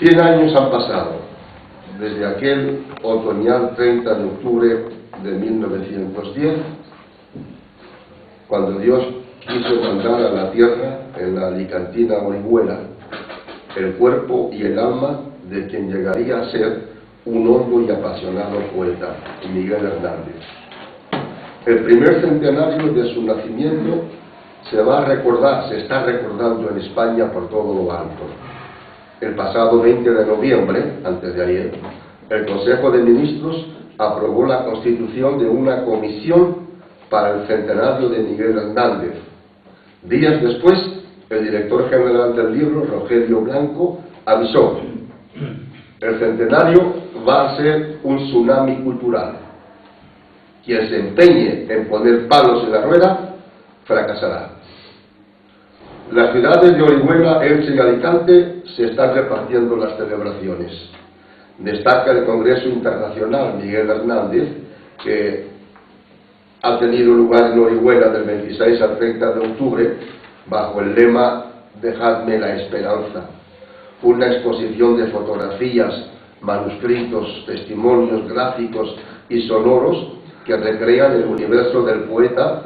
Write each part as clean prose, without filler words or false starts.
100 años han pasado desde aquel otoñal 30 de octubre de 1910, cuando Dios quiso mandar a la tierra, en la alicantina Orihuela, el cuerpo y el alma de quien llegaría a ser un hondo y apasionado poeta, Miguel Hernández. El primer centenario de su nacimiento se está recordando en España por todo lo alto. El pasado 20 de noviembre, antes de ayer, el Consejo de Ministros aprobó la constitución de una comisión para el centenario de Miguel Hernández. Días después, el director general del libro, Rogelio Blanco, avisó: el centenario va a ser un tsunami cultural. Quien se empeñe en poner palos en la rueda, fracasará. Las ciudades de Orihuela, Elche y Alicante se están repartiendo las celebraciones. Destaca el Congreso Internacional Miguel Hernández, que ha tenido lugar en Orihuela del 26 al 30 de octubre, bajo el lema «Dejadme la esperanza». Una exposición de fotografías, manuscritos, testimonios gráficos y sonoros que recrean el universo del poeta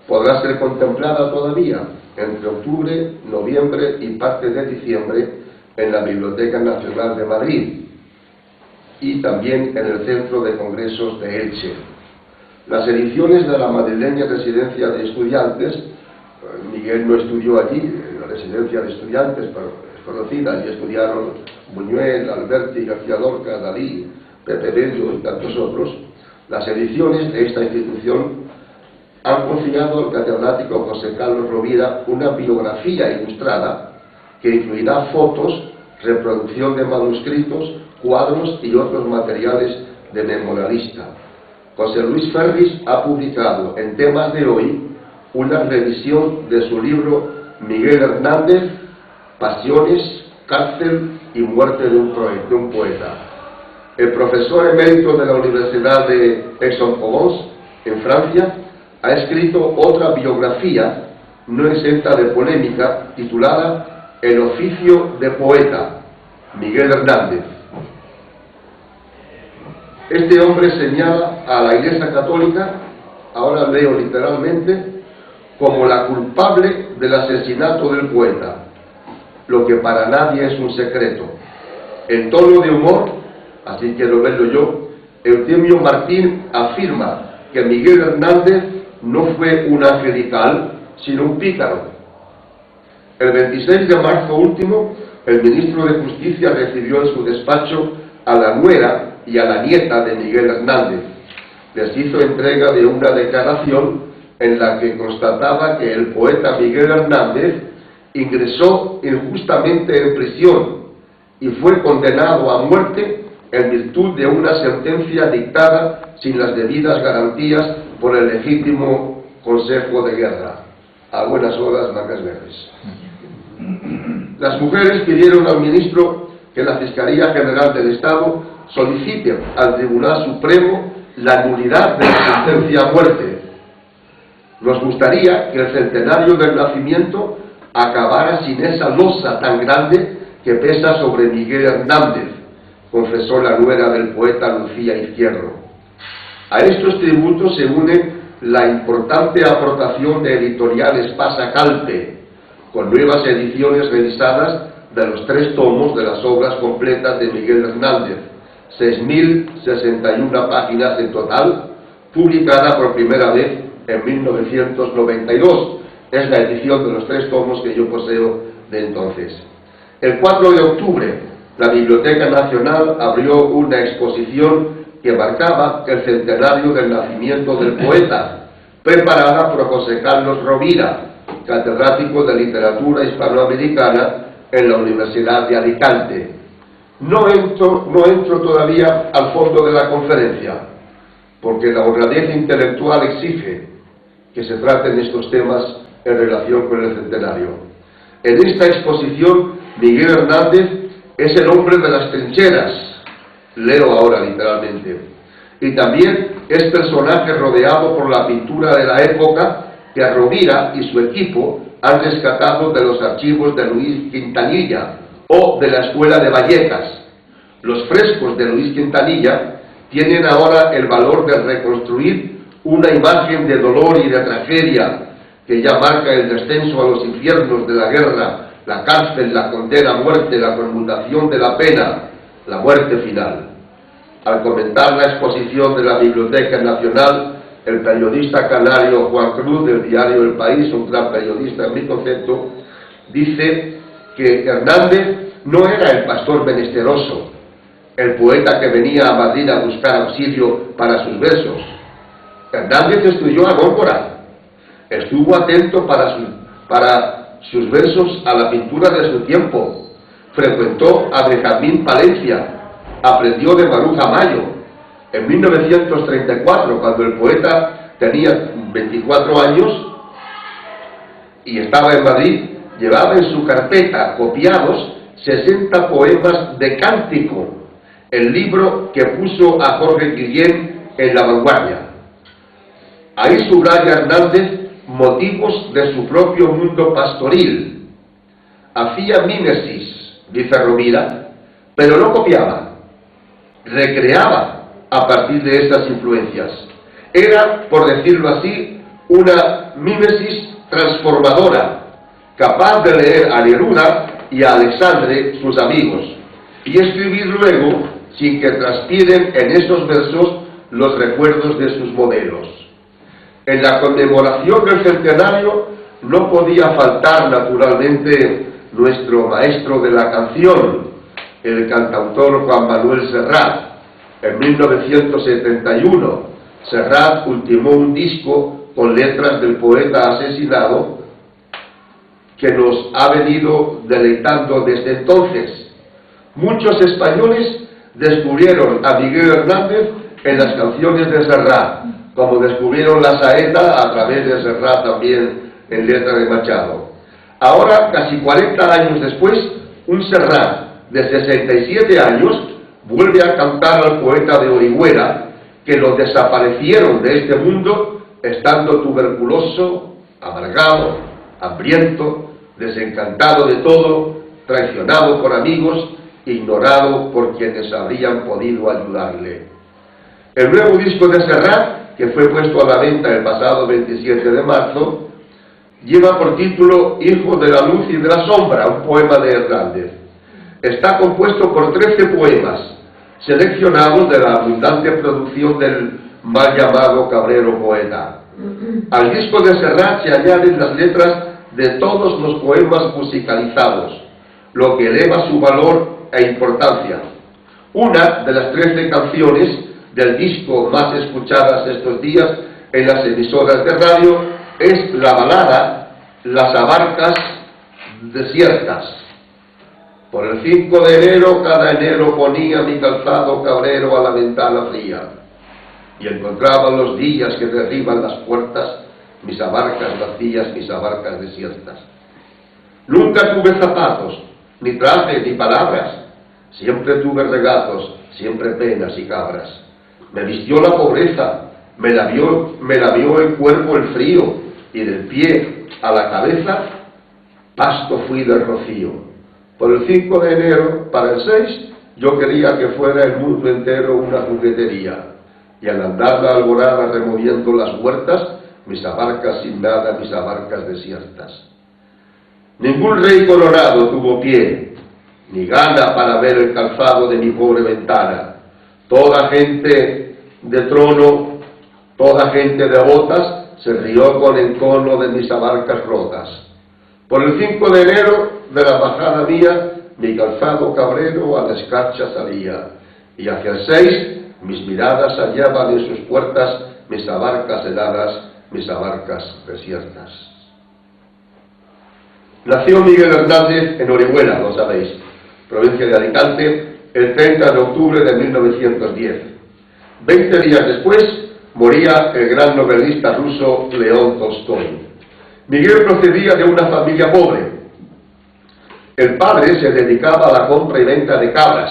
podrá ser contemplada todavía entre octubre, noviembre y parte de diciembre en la Biblioteca Nacional de Madrid y también en el Centro de Congresos de Elche. Las ediciones de la madrileña Residencia de Estudiantes, Miguel no estudió allí, en la Residencia de Estudiantes, pero es conocida, allí estudiaron Buñuel, Alberti, García Lorca, Dalí, Pepe Bello y tantos otros. Las ediciones de esta institución han confiado al catedrático José Carlos Rovira una biografía ilustrada que incluirá fotos, reproducción de manuscritos, cuadros y otros materiales de memorialista. José Luis Ferris ha publicado en Temas de Hoy una revisión de su libro Miguel Hernández, Pasiones, Cárcel y Muerte de un poeta. El profesor emérito de la Universidad de Aix-en-Provence, en Francia, ha escrito otra biografía no exenta de polémica titulada El oficio de poeta, Miguel Hernández. Este hombre señala a la Iglesia Católica, ahora leo literalmente, como la culpable del asesinato del poeta, lo que para nadie es un secreto. En tono de humor, así quiero verlo yo, Eutemio Martín afirma que Miguel Hernández no fue un angelical, sino un pícaro. El 26 de marzo último, el ministro de Justicia recibió en su despacho a la nuera y a la nieta de Miguel Hernández. Les hizo entrega de una declaración en la que constataba que el poeta Miguel Hernández ingresó injustamente en prisión y fue condenado a muerte en virtud de una sentencia dictada sin las debidas garantías por el legítimo Consejo de Guerra. A buenas horas, mangas verdes. Las mujeres pidieron al ministro que la Fiscalía General del Estado solicite al Tribunal Supremo la nulidad de la sentencia a muerte. Nos gustaría que el centenario del nacimiento acabara sin esa losa tan grande que pesa sobre Miguel Hernández, confesó la nuera del poeta Lucía Izquierdo. A estos tributos se une la importante aportación de Editoriales Pasacalpe, con nuevas ediciones revisadas de los 3 tomos de las obras completas de Miguel Hernández, 6.061 páginas en total, publicada por primera vez en 1992. Es la edición de los 3 tomos que yo poseo de entonces. El 4 de octubre, la Biblioteca Nacional abrió una exposición que marcaba el centenario del nacimiento del poeta, preparada por José Carlos Rovira, catedrático de Literatura Hispanoamericana en la Universidad de Alicante. No entro todavía al fondo de la conferencia, porque la honradez intelectual exige que se traten estos temas en relación con el centenario. En esta exposición, Miguel Hernández es el hombre de las trincheras, leo ahora literalmente, y también es personaje rodeado por la pintura de la época que a Rovira y su equipo han rescatado de los archivos de Luis Quintanilla, o de la Escuela de Vallecas. Los frescos de Luis Quintanilla tienen ahora el valor de reconstruir una imagen de dolor y de tragedia que ya marca el descenso a los infiernos de la guerra, la cárcel, la condena a muerte, la conmutación de la pena, la muerte final. Al comentar la exposición de la Biblioteca Nacional, el periodista canario Juan Cruz, del diario El País, un gran periodista en mi concepto, dice que Hernández no era el pastor menesteroso, el poeta que venía a Madrid a buscar auxilio para sus versos. Hernández estudió a Góngora, estuvo atento para sus versos a la pintura de su tiempo, frecuentó a Benjamín Palencia, aprendió de Maruja Mayo. En 1934, cuando el poeta tenía 24 años y estaba en Madrid, llevaba en su carpeta copiados 60 poemas de Cántico, el libro que puso a Jorge Guillén en La Vanguardia. Ahí subraya Hernández motivos de su propio mundo pastoril. Hacía mímesis, dice Rovira, pero no copiaba, recreaba a partir de esas influencias. Era, por decirlo así, una mímesis transformadora, capaz de leer a Neruda y a Alexandre, sus amigos, y escribir luego sin que transpiren en esos versos los recuerdos de sus modelos. En la conmemoración del centenario no podía faltar, naturalmente, nuestro maestro de la canción, el cantautor Juan Manuel Serrat. En 1971, Serrat ultimó un disco con letras del poeta asesinado que nos ha venido deleitando desde entonces. Muchos españoles descubrieron a Miguel Hernández en las canciones de Serrat, como descubrieron la saeta a través de Serrat también en letra de Machado. Ahora, casi 40 años después, un Serrat de 67 años vuelve a cantar al poeta de Orihuela, que lo desaparecieron de este mundo estando tuberculoso, amargado, hambriento, desencantado de todo, traicionado por amigos, ignorado por quienes habrían podido ayudarle. El nuevo disco de Serrat, que fue puesto a la venta el pasado 27 de marzo, lleva por título Hijo de la luz y de la sombra, un poema de Hernández. Está compuesto por 13 poemas, seleccionados de la abundante producción del mal llamado Cabrero poeta. Al disco de Serrat se añaden las letras de todos los poemas musicalizados, lo que eleva su valor e importancia. Una de las 13 canciones del disco más escuchadas estos días en las emisoras de radio es la balada Las Abarcas Desiertas. Por el 5 de enero, cada enero ponía mi calzado cabrero a la ventana fría, y encontraba los días que derriban las puertas, mis abarcas vacías, mis abarcas desiertas. Nunca tuve zapatos, ni traje, ni palabras, siempre tuve regatos, siempre penas y cabras. Me vistió la pobreza, me la vio el cuerpo el frío, y del pie a la cabeza, pasto fui del rocío. Por el 5 de enero, para el 6, yo quería que fuera el mundo entero una juguetería, y al andar la alborada removiendo las huertas, mis abarcas sin nada, mis abarcas desiertas. Ningún rey colorado tuvo pie, ni gana para ver el calzado de mi pobre ventana. Toda gente de trono, toda gente de botas, se rió con encono de mis abarcas rotas. Por el 5 de enero de la bajada mía, mi calzado cabrero a la escarcha salía, y hacia el 6 mis miradas hallaban en sus puertas mis abarcas heladas, mis abarcas desiertas. Nació Miguel Hernández en Orihuela, lo sabéis, provincia de Alicante, el 30 de octubre de 1910. 20 días después moría el gran novelista ruso León Tolstói. Miguel procedía de una familia pobre. El padre se dedicaba a la compra y venta de cabras.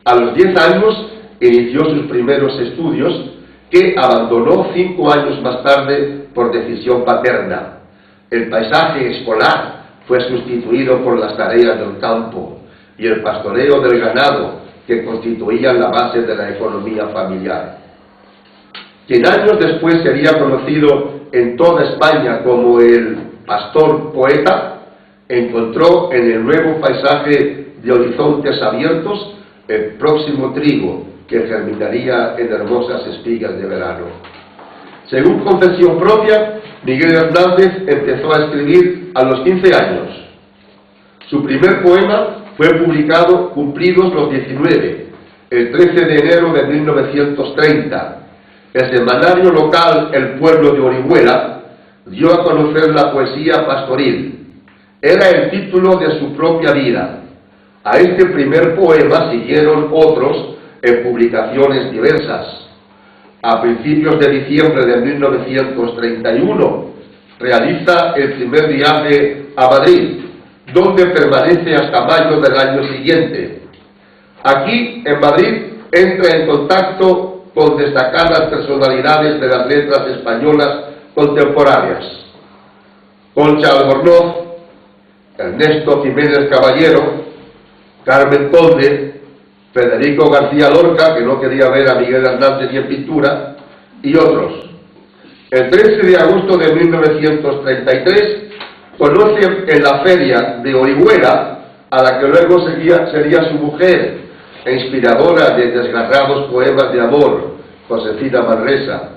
A los 10 años inició sus primeros estudios, que abandonó 5 años más tarde por decisión paterna. El paisaje escolar fue sustituido por las tareas del campo. y el pastoreo del ganado, que constituían la base de la economía familiar. Quien años después sería conocido en toda España como el pastor poeta, encontró en el nuevo paisaje de horizontes abiertos el próximo trigo que germinaría en hermosas espigas de verano. Según confesión propia, Miguel Hernández empezó a escribir a los 15 años. Su primer poema fue publicado cumplidos los 19, el 13 de enero de 1930. El semanario local El Pueblo de Orihuela dio a conocer la poesía pastoril. Era el título de su propia vida. A este primer poema siguieron otros en publicaciones diversas. A principios de diciembre de 1931 realiza el primer viaje a Madrid, donde permanece hasta mayo del año siguiente. Aquí, en Madrid, entra en contacto con destacadas personalidades de las letras españolas contemporáneas: Concha Albornoz, Ernesto Jiménez Caballero, Carmen Conde, Federico García Lorca, que no quería ver a Miguel Hernández ni en pintura, y otros. El 13 de agosto de 1933 conoce en la feria de Orihuela a la que luego sería su mujer e inspiradora de desgarrados poemas de amor, Josefina Manresa.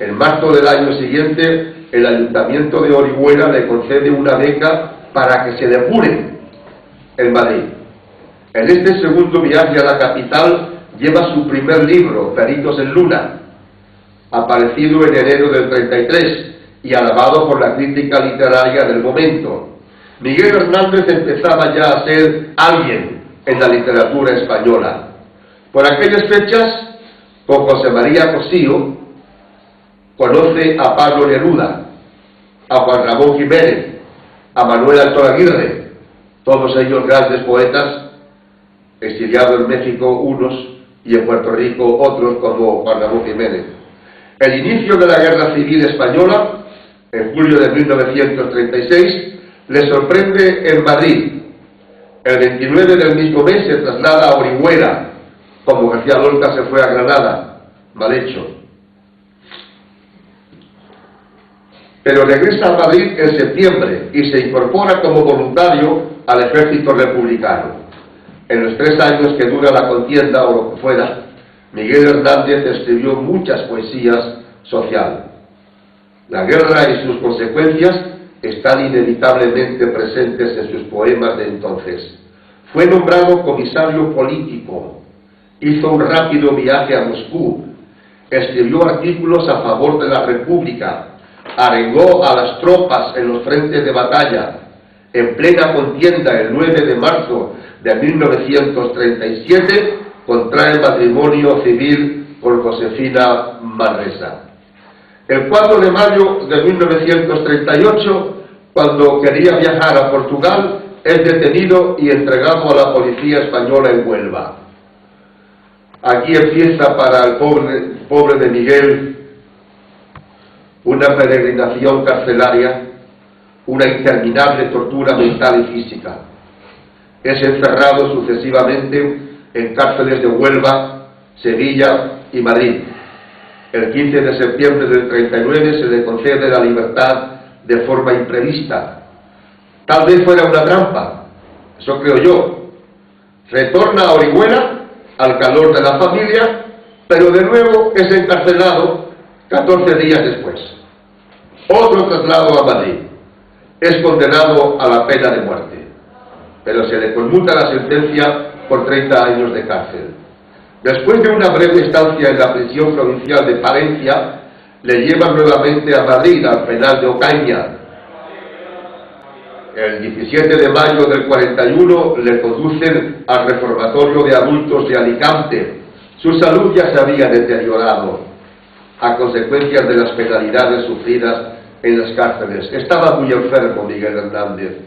En marzo del año siguiente, el Ayuntamiento de Orihuela le concede una beca para que se depure en Madrid. En este segundo viaje a la capital lleva su primer libro, Peritos en Luna, aparecido en enero del 33 y alabado por la crítica literaria del momento. Miguel Hernández empezaba ya a ser alguien en la literatura española. Por aquellas fechas, con José María Cosío, conoce a Pablo Neruda, a Juan Ramón Jiménez, a Manuel Alto Aguirre, todos ellos grandes poetas, exiliados en México unos y en Puerto Rico otros, como Juan Ramón Jiménez. El inicio de la Guerra Civil Española, en julio de 1936, le sorprende en Madrid. El 29 del mismo mes se traslada a Orihuela, como García Lorca se fue a Granada. Mal hecho. Pero regresa a Madrid en septiembre y se incorpora como voluntario al ejército republicano. En los 3 años que dura la contienda, o lo que fuera, Miguel Hernández escribió muchas poesías sociales. La guerra y sus consecuencias están inevitablemente presentes en sus poemas de entonces. Fue nombrado comisario político, hizo un rápido viaje a Moscú, escribió artículos a favor de la República, arengó a las tropas en los frentes de batalla. En plena contienda, el 9 de marzo de 1937, contrae matrimonio civil con Josefina Manresa. El 4 de mayo de 1938, cuando quería viajar a Portugal, es detenido y entregado a la policía española en Huelva. Aquí empieza para el pobre de Miguel una peregrinación carcelaria, una interminable tortura mental y física. Es encerrado sucesivamente en cárceles de Huelva, Sevilla y Madrid. El 15 de septiembre del 39 se le concede la libertad de forma imprevista. Tal vez fuera una trampa, eso creo yo. Retorna a Orihuela, al calor de la familia, pero de nuevo es encarcelado 14 días después. Otro traslado a Madrid. Es condenado a la pena de muerte, pero se le conmuta la sentencia por 30 años de cárcel. Después de una breve estancia en la prisión provincial de Palencia, le llevan nuevamente a Madrid, al penal de Ocaña. El 17 de mayo del 41 le conducen al reformatorio de adultos de Alicante. Su salud ya se había deteriorado a consecuencia de las penalidades sufridas en las cárceles. Estaba muy enfermo Miguel Hernández.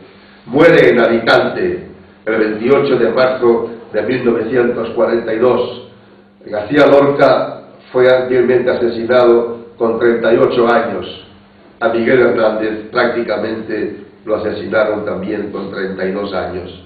Muere en Alicante el 28 de marzo de 1942. García Lorca fue vilmente asesinado con 38 años. A Miguel Hernández prácticamente lo asesinaron también con 32 años.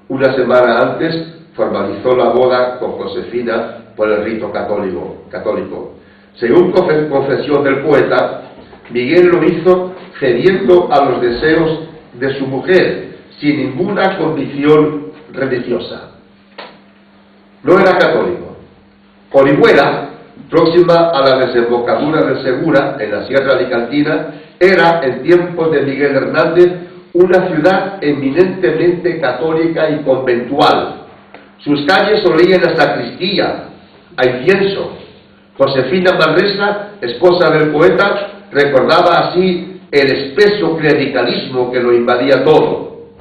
Una semana antes formalizó la boda con Josefina por el rito católico. Según confesión del poeta, Miguel lo hizo cediendo a los deseos de su mujer, sin ninguna convicción religiosa. No era católico. Orihuela, próxima a la desembocadura del Segura, en la Sierra Alicantina, era, en tiempos de Miguel Hernández, una ciudad eminentemente católica y conventual. Sus calles olían a sacristía, a incienso. Josefina Manresa, esposa del poeta, recordaba así el espeso clericalismo que lo invadía todo.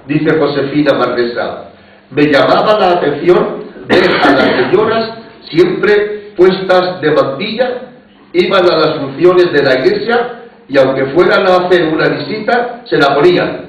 Dice Josefina Manresa: me llamaba la atención ver a las señoras siempre puestas de mantilla, iban a las funciones de la iglesia y aunque fueran a hacer una visita, se la ponían.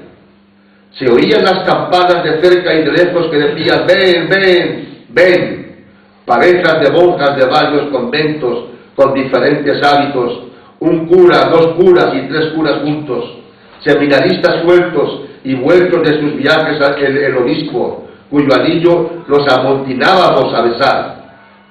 Se oían las campanas de cerca y de lejos que decían: ven, ven, ven. Parejas de monjas de varios conventos con diferentes hábitos, un cura, dos curas y tres curas juntos, seminaristas sueltos y vueltos de sus viajes el obispo, cuyo anillo los amontinábamos a besar.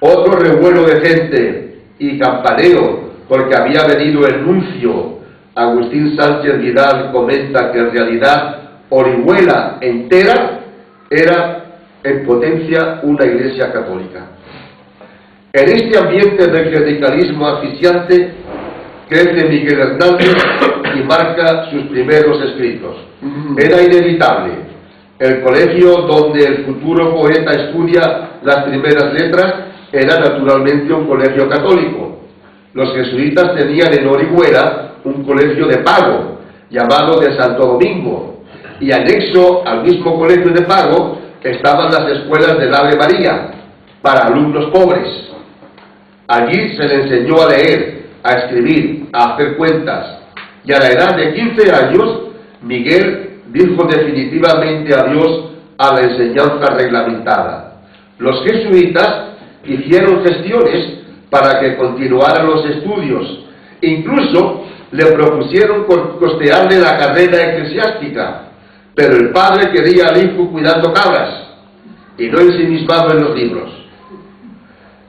Otro revuelo de gente y campaneo, porque había venido el nuncio. Agustín Sánchez Vidal comenta que en realidad Orihuela entera era en potencia una iglesia católica. En este ambiente de clericalismo asfixiante crece Miguel Hernández y marca sus primeros escritos. Era inevitable. El colegio donde el futuro poeta estudia las primeras letras era naturalmente un colegio católico. Los jesuitas tenían en Orihuela un colegio de pago, llamado de Santo Domingo, y anexo al mismo colegio de pago estaban las escuelas del Ave María, para alumnos pobres. Allí se le enseñó a leer, a escribir, a hacer cuentas, y a la edad de 15 años, Miguel dijo definitivamente adiós a la enseñanza reglamentada. Los jesuitas hicieron gestiones para que continuara los estudios, incluso le propusieron costearle la carrera eclesiástica, pero el padre quería al hijo cuidando cabras y no ensimismado en los libros.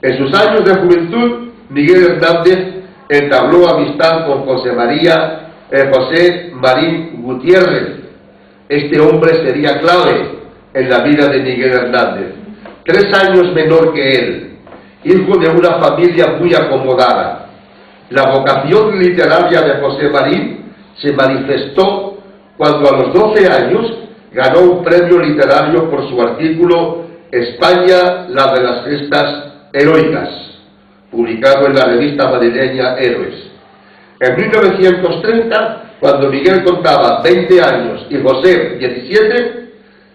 En sus años de juventud, Miguel Hernández entabló amistad con José Marín Gutiérrez. Este hombre sería clave en la vida de Miguel Hernández. 3 años menor que él, hijo de una familia muy acomodada. La vocación literaria de José Marín se manifestó cuando a los 12 años ganó un premio literario por su artículo España, la de las gestas heroicas, publicado en la revista madrileña Héroes. En 1930, cuando Miguel contaba 20 años y José 17,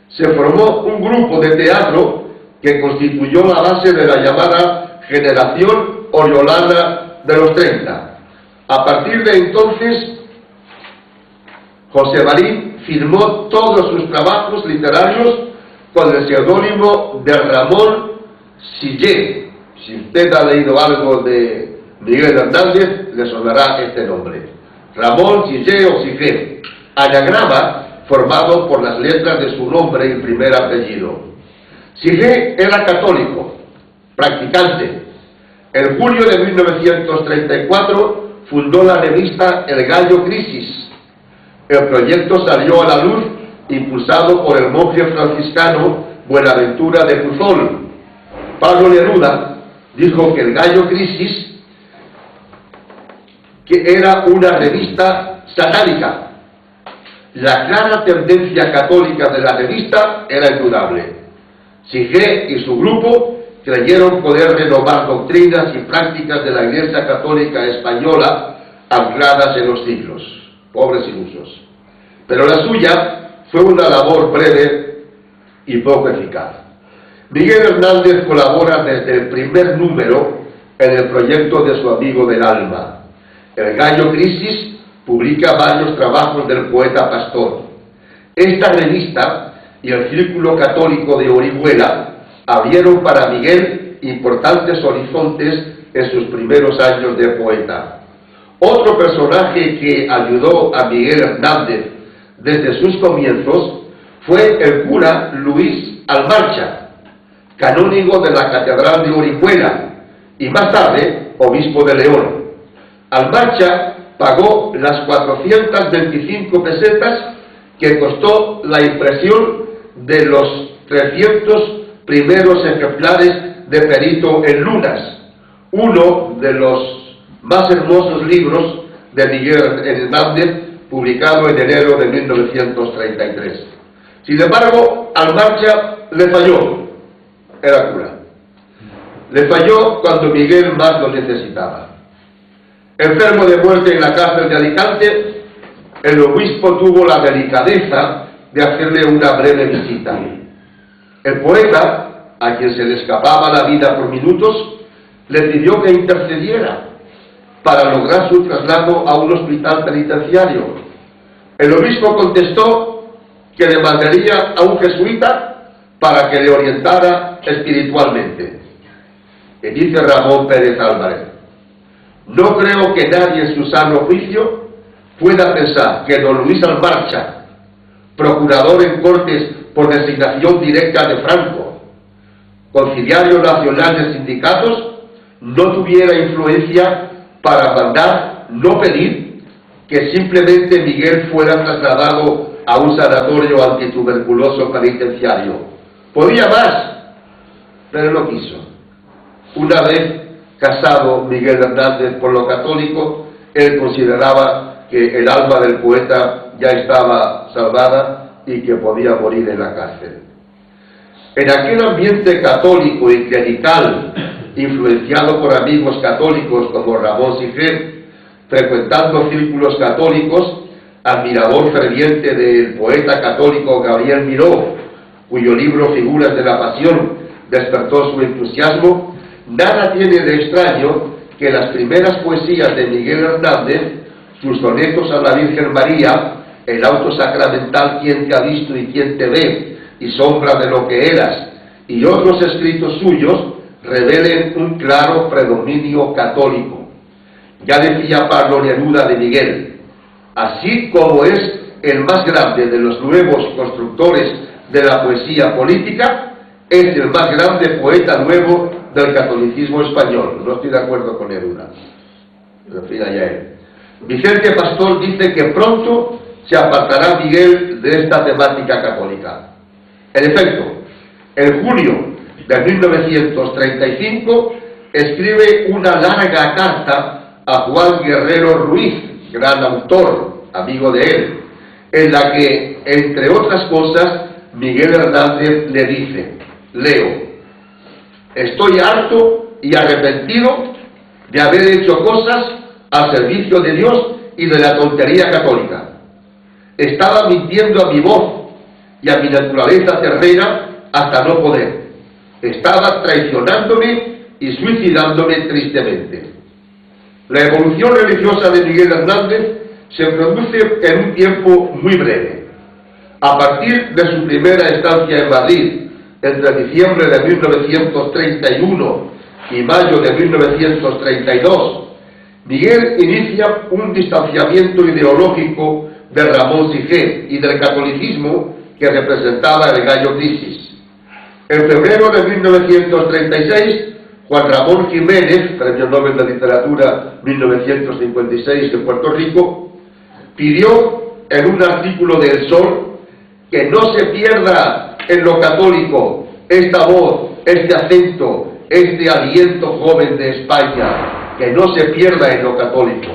se formó un grupo de teatro que constituyó la base de la llamada generación oriolana de los 30. A partir de entonces, José Marín firmó todos sus trabajos literarios con el seudónimo de Ramón Sillé. Si usted ha leído algo de Miguel Hernández, le sonará este nombre. Ramón Sillé o Sillé, anagrama formado por las letras de su nombre y primer apellido. Sillé era católico, practicante. En julio de 1934 fundó la revista El Gallo Crisis. El proyecto salió a la luz impulsado por el monje franciscano Buenaventura de Puzol. Pablo Neruda dijo que El Gallo Crisis que era una revista satánica. La clara tendencia católica de la revista era indudable. Sillé y su grupo creyeron poder renovar doctrinas y prácticas de la Iglesia Católica Española ancladas en los siglos. Pobres ilusos. Pero la suya fue una labor breve y poco eficaz. Miguel Hernández colabora desde el primer número en el proyecto de su amigo del alma. El Gallo Crisis publica varios trabajos del poeta pastor. Esta revista y el Círculo Católico de Orihuela abrieron para Miguel importantes horizontes en sus primeros años de poeta. Otro personaje que ayudó a Miguel Hernández desde sus comienzos fue el cura Luis Almarcha, canónigo de la Catedral de Orihuela y más tarde obispo de León. Almarcha pagó las 425 pesetas que costó la impresión de los 300 primeros ejemplares de Perito en Lunas, uno de los más hermosos libros de Miguel Hernández, publicado en enero de 1933. Sin embargo, Almarcha le falló, era cura. Le falló cuando Miguel más lo necesitaba. Enfermo de muerte en la cárcel de Alicante, el obispo tuvo la delicadeza de hacerle una breve visita. El poeta, a quien se le escapaba la vida por minutos, le pidió que intercediera para lograr su traslado a un hospital penitenciario. El obispo contestó que le mandaría a un jesuita para que le orientara espiritualmente. Y dice Ramón Pérez Álvarez: no creo que nadie en su sano juicio pueda pensar que don Luis Almarcha, procurador en Cortes por designación directa de Franco, conciliario nacional de sindicatos, no tuviera influencia para mandar, no pedir, que simplemente Miguel fuera trasladado a un sanatorio antituberculoso penitenciario. Podía más, pero no quiso. Una vez casado Miguel Hernández por lo católico, él consideraba que el alma del poeta ya estaba salvada y que podía morir en la cárcel. En aquel ambiente católico y clerical, influenciado por amigos católicos como Ramón Siger, frecuentando círculos católicos, admirador ferviente del poeta católico Gabriel Miró, cuyo libro Figuras de la Pasión despertó su entusiasmo, nada tiene de extraño que las primeras poesías de Miguel Hernández, sus sonetos a la Virgen María, el auto sacramental ¿Quién te ha visto y quién te ve? Y sombra de lo que eras, y otros escritos suyos, revelen un claro predominio católico. Ya decía Pablo Neruda de Miguel: así como es el más grande de los nuevos constructores de la poesía política, es el más grande poeta nuevo del catolicismo español. No estoy de acuerdo con Neruda. En fin, allá él. Vicente Pastor dice que pronto se apartará Miguel de esta temática católica. En efecto, en julio de 1935 escribe una larga carta a Juan Guerrero Ruiz, gran autor, amigo de él, en la que, entre otras cosas, Miguel Hernández le dice, leo: estoy harto y arrepentido de haber hecho cosas al servicio de Dios y de la tontería católica. Estaba mintiendo a mi voz y a mi naturaleza terrena hasta no poder. Estaba traicionándome y suicidándome tristemente. La evolución religiosa de Miguel Hernández se produce en un tiempo muy breve. A partir de su primera estancia en Madrid, entre diciembre de 1931 y mayo de 1932, Miguel inicia un distanciamiento ideológico de Ramón Siger y del catolicismo que representaba el Gallo Crisis. En febrero de 1936, Juan Ramón Jiménez, Premio Nobel de Literatura 1956 de Puerto Rico, pidió en un artículo de El Sol que no se pierda en lo católico esta voz, este acento, este aliento joven de España, que no se pierda en lo católico.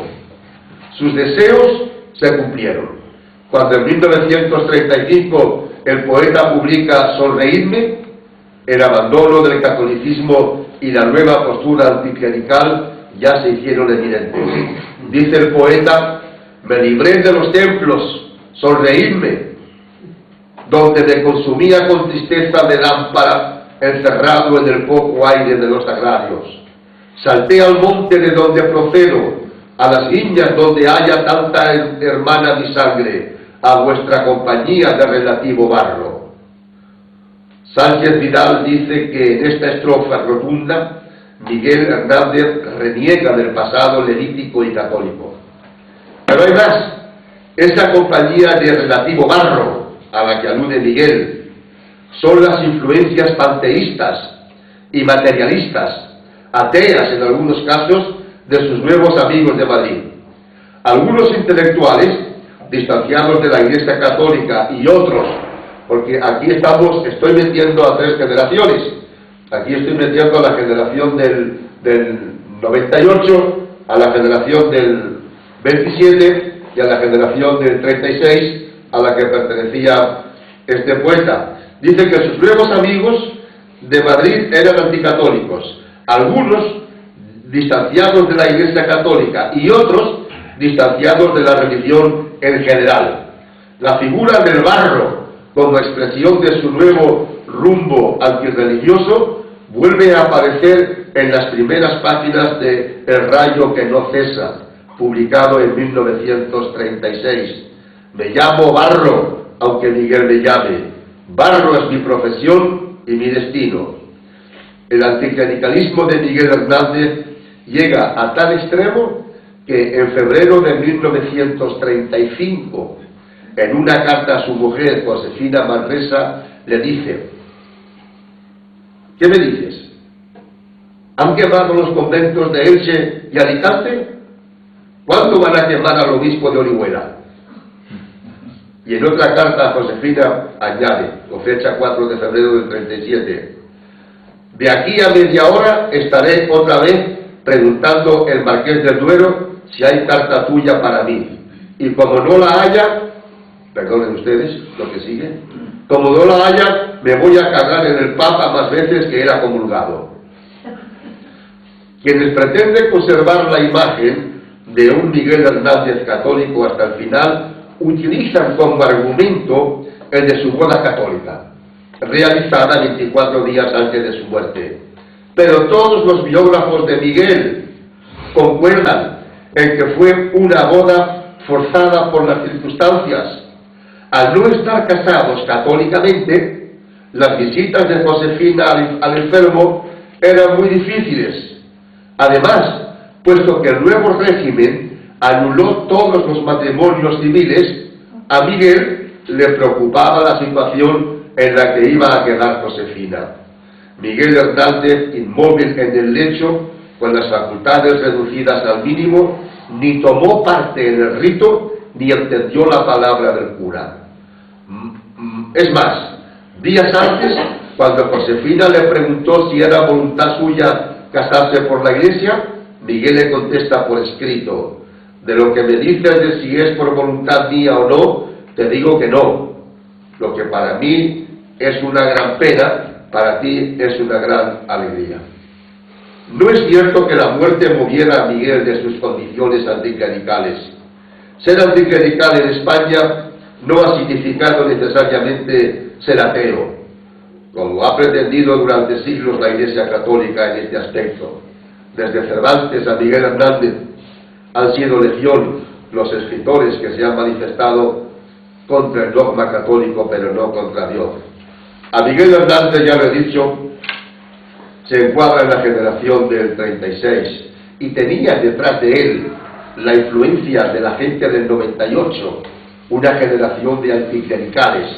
Sus deseos se cumplieron. Cuando en 1935 el poeta publica Sonreírme, el abandono del catolicismo y la nueva postura anticlerical ya se hicieron evidentes. Dice el poeta: me libré de los templos, sonreírme, donde me consumía con tristeza de lámpara, encerrado en el poco aire de los agrarios. Salté al monte de donde procedo, a las viñas donde haya tanta hermana mi sangre, a vuestra compañía de relativo barro. Sánchez Vidal dice que en esta estrofa rotunda Miguel Hernández reniega del pasado levítico y católico. Pero hay más. Esa compañía de relativo barro a la que alude Miguel son las influencias panteístas y materialistas, ateas en algunos casos, de sus nuevos amigos de Madrid. Algunos intelectuales, distanciados de la Iglesia Católica, y otros, porque aquí estoy metiendo a 3 generaciones. Aquí estoy metiendo a la generación del 98, a la generación del 27 y a la generación del 36, a la que pertenecía este poeta. Dice que sus nuevos amigos de Madrid eran anticatólicos, algunos distanciados de la Iglesia Católica y otros distanciados de la religión en general. La figura del barro, como expresión de su nuevo rumbo antirreligioso, vuelve a aparecer en las primeras páginas de El rayo que no cesa, publicado en 1936. Me llamo Barro, aunque Miguel me llame. Barro es mi profesión y mi destino. El anticlericalismo de Miguel Hernández llega a tal extremo que en febrero de 1935, en una carta a su mujer, Josefina Manresa, le dice: ¿qué me dices? ¿Han quemado los conventos de Elche y Alicante? ¿Cuándo van a quemar al obispo de Orihuela? Y en otra carta, Josefina añade, con fecha 4 de febrero del 37, de aquí a media hora estaré otra vez preguntando el Marqués del Duero si hay carta tuya para mí. Y como no la haya, perdonen ustedes lo que sigue, como no la haya, me voy a cagar en el Papa más veces que él ha comulgado. Quienes pretenden conservar la imagen de un Miguel Hernández católico hasta el final, utilizan como argumento el de su boda católica, realizada 24 días antes de su muerte. Pero todos los biógrafos de Miguel concuerdan en que fue una boda forzada por las circunstancias. Al no estar casados católicamente, las visitas de Josefina al enfermo eran muy difíciles. Además, puesto que el nuevo régimen anuló todos los matrimonios civiles, a Miguel le preocupaba la situación en la que iba a quedar Josefina. Miguel Hernández, inmóvil en el lecho, con las facultades reducidas al mínimo, ni tomó parte en el rito, ni entendió la palabra del cura. Es más, días antes, cuando Josefina le preguntó si era voluntad suya casarse por la iglesia, Miguel le contesta por escrito: de lo que me dices de si es por voluntad mía o no, te digo que no. Lo que para mí es una gran pena, para ti es una gran alegría. No es cierto que la muerte moviera a Miguel de sus condiciones anticlericales. Ser anticlerical en España no ha significado necesariamente ser ateo, como ha pretendido durante siglos la Iglesia Católica en este aspecto. Desde Cervantes a Miguel Hernández han sido legión los escritores que se han manifestado contra el dogma católico, pero no contra Dios. A Miguel Hernández, ya lo he dicho, se encuadra en la generación del 36 y tenía detrás de él la influencia de la gente del 98, una generación de anticlericales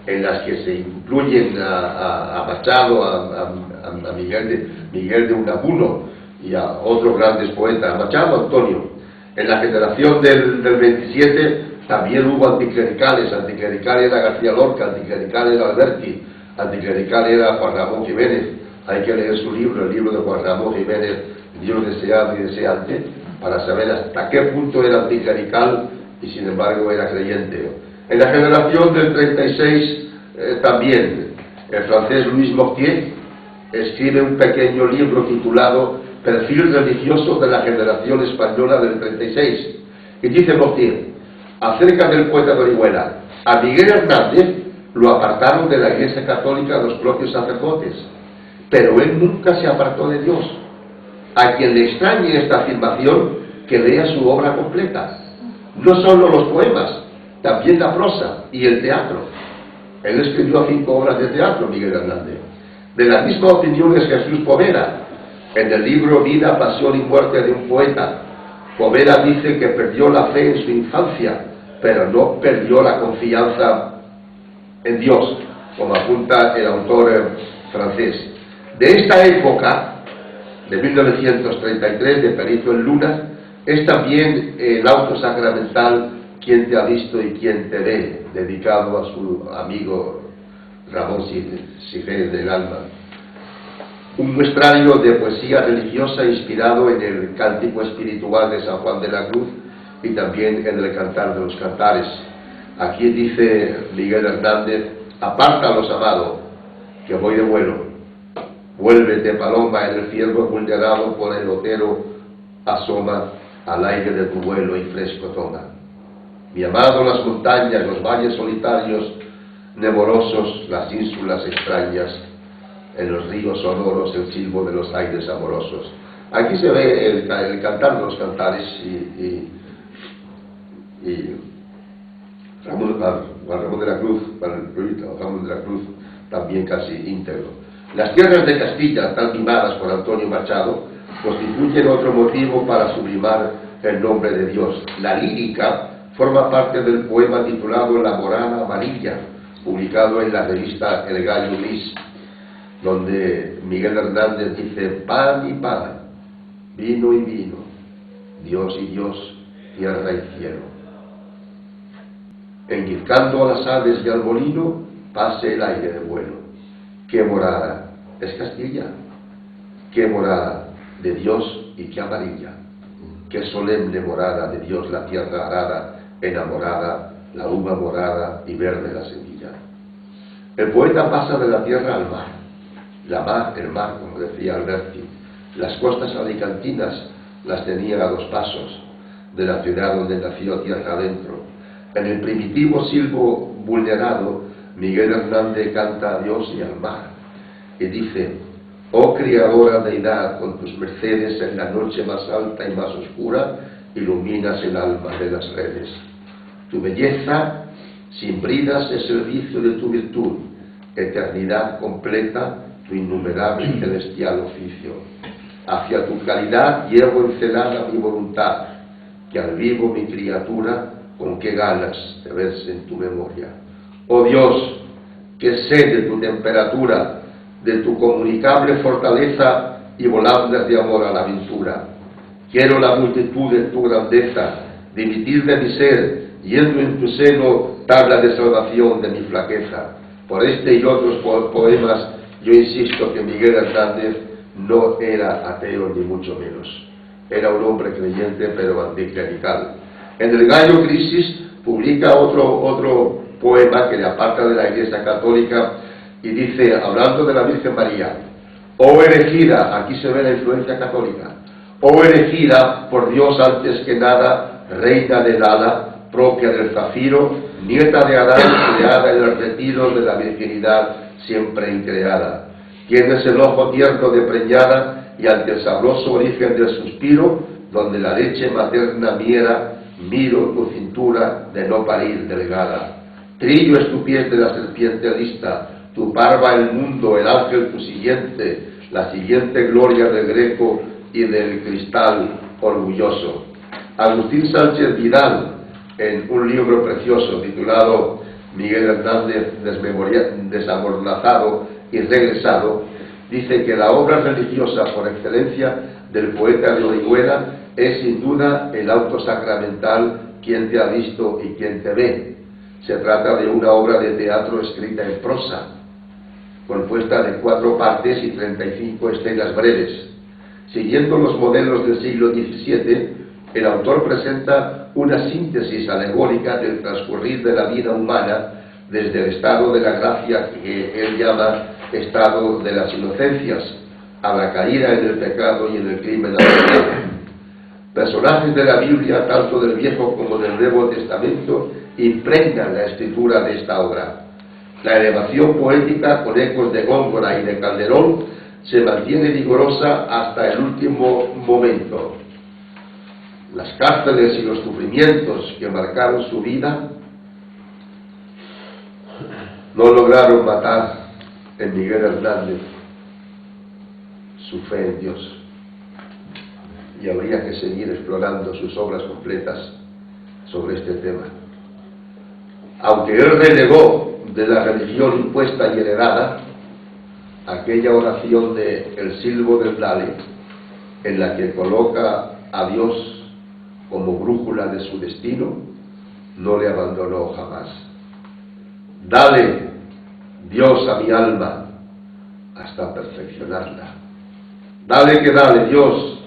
en las que se incluyen a Machado, a Miguel de Unamuno y a otros grandes poetas, Machado Antonio. En la generación del 27 también hubo anticlericales. Anticlerical era García Lorca, anticlerical era Alberti, anticlerical era Juan Ramón Jiménez. Hay que leer su libro, el libro de Juan Ramón Jiménez, Dios deseado y deseante, para saber hasta qué punto era anticlerical y sin embargo era creyente. En la generación del 36 también el francés Louis Mortier escribe un pequeño libro titulado Perfil religioso de la generación española del 36, y dice Mortier, acerca del poeta de Orihuela: a Miguel Hernández lo apartaron de la Iglesia Católica los propios sacerdotes, pero él nunca se apartó de Dios. A quien le extrañe esta afirmación, que lea su obra completa. No solo los poemas, también la prosa y el teatro. Él escribió 5 obras de teatro, Miguel Hernández. De la misma opinión es Jesús Poveda, en el libro Vida, Pasión y Muerte de un poeta. Poveda dice que perdió la fe en su infancia, pero no perdió la confianza en Dios, como apunta el autor francés. De esta época, de 1933, de Perito en Luna, es también el auto sacramental Quien te ha visto y quien te ve, dedicado a su amigo Ramón Sigel del Alma. Un muestrario de poesía religiosa inspirado en el cántico espiritual de San Juan de la Cruz y también en el Cantar de los Cantares. Aquí dice Miguel Hernández: apártalos, amado, que voy de vuelo. Vuélvete, paloma, en el ciervo vulnerado por el otero asoma, al aire de tu vuelo y fresco toma. Mi amado, las montañas, los valles solitarios, nebulosos, las ínsulas extrañas, en los ríos sonoros el silbo de los aires amorosos. Aquí se ve el Cantar de los Cantares y Ramón de la Cruz, Ramón de la Cruz también casi íntegro. Las tierras de Castilla, tan mimadas por Antonio Machado, constituyen otro motivo para sublimar el nombre de Dios. La lírica forma parte del poema titulado La Morada Amarilla, publicado en la revista El Gallo Gris, donde Miguel Hernández dice: pan y pan, vino y vino, Dios y Dios, tierra y cielo. Enguizcando a las aves y al molino, pase el aire de vuelo. ¡Qué morada es Castilla! ¡Qué morada de Dios y qué amarilla! ¡Qué solemne morada de Dios la tierra arada, enamorada, la uva morada y verde la semilla! El poeta pasa de la tierra al mar. La mar, el mar, como decía Alberti. Las costas alicantinas las tenía a 2 pasos de la ciudad donde nació tierra adentro. En el primitivo silbo vulnerado, Miguel Hernández canta a Dios y al mar, y dice: oh criadora deidad, con tus mercedes en la noche más alta y más oscura, iluminas el alma de las redes. Tu belleza, sin bridas, es el vicio de tu virtud, eternidad completa, tu innumerable y celestial oficio. Hacia tu claridad llevo encelada mi voluntad, que al vivo mi criatura, con qué ganas de verse en tu memoria. Oh Dios, que sed de tu temperatura, de tu comunicable fortaleza y volantes de amor a la aventura. Quiero la multitud de tu grandeza, dimitir de mi ser, yendo en tu seno, tabla de salvación de mi flaqueza. Por este y otros poemas, yo insisto que Miguel Hernández no era ateo ni mucho menos. Era un hombre creyente pero anticlerical. En el Gallo Crisis publica otro poema que le aparta de la Iglesia Católica y dice, hablando de la Virgen María: oh elegida, aquí se ve la influencia católica, oh elegida por Dios antes que nada, reina del ala, propia del zafiro, nieta de Adán, creada en el retiro de la virginidad siempre increada. Tienes el ojo tierno de preñada y ante el sabroso origen del suspiro, donde la leche materna miera, miro tu cintura de no parir delgada. Trillo es tu pies de la serpiente lista, tu parva el mundo, el ángel tu siguiente, la siguiente gloria del greco y del cristal orgulloso. Agustín Sánchez Vidal, en un libro precioso titulado Miguel Hernández desamornazado y regresado, dice que la obra religiosa por excelencia del poeta de Orihuela es sin duda el auto sacramental Quien te ha visto y quien te ve. Se trata de una obra de teatro escrita en prosa, compuesta de 4 partes y 35 escenas breves. Siguiendo los modelos del siglo XVII, el autor presenta una síntesis alegórica del transcurrir de la vida humana desde el estado de la gracia, que él llama estado de las inocencias, a la caída en el pecado y en el crimen absoluto. Personajes de la Biblia, tanto del Viejo como del Nuevo Testamento, impregnan la escritura de esta obra. La elevación poética, con ecos de Góngora y de Calderón, se mantiene vigorosa hasta el último momento. Las cárceles y los sufrimientos que marcaron su vida no lograron matar en Miguel Hernández su fe en Dios, y habría que seguir explorando sus obras completas sobre este tema. Aunque él renegó de la religión impuesta y heredada, aquella oración de El silbo del Dale, en la que coloca a Dios como brújula de su destino, no le abandonó jamás. Dale, Dios, a mi alma, hasta perfeccionarla. Dale que dale, Dios,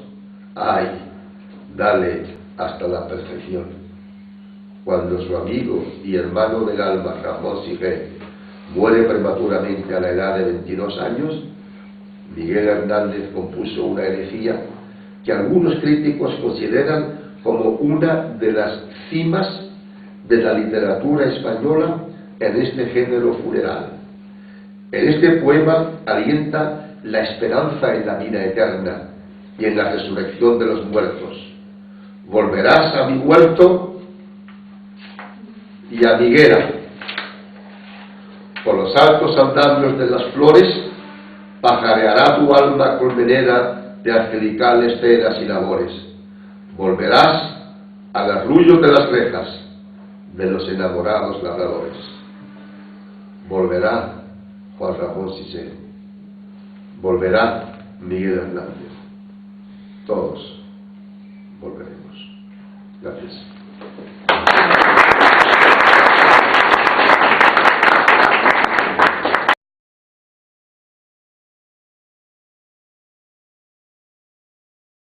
ay, dale hasta la perfección. Cuando su amigo y hermano del alma, Ramón Sige, muere prematuramente a la edad de 22 años, Miguel Hernández compuso una elegía que algunos críticos consideran como una de las cimas de la literatura española en este género funeral. En este poema alienta la esperanza en la vida eterna y en la resurrección de los muertos. Volverás a mi huerto y a mi higuera. Por los altos andamios de las flores pajareará tu alma colmenera de angelicales cenas y labores. Volverás al arrullo de las rejas de los enamorados labradores. Volverá Juan Ramón Sisé. Volverá Miguel Hernández. Todos volveremos. Gracias.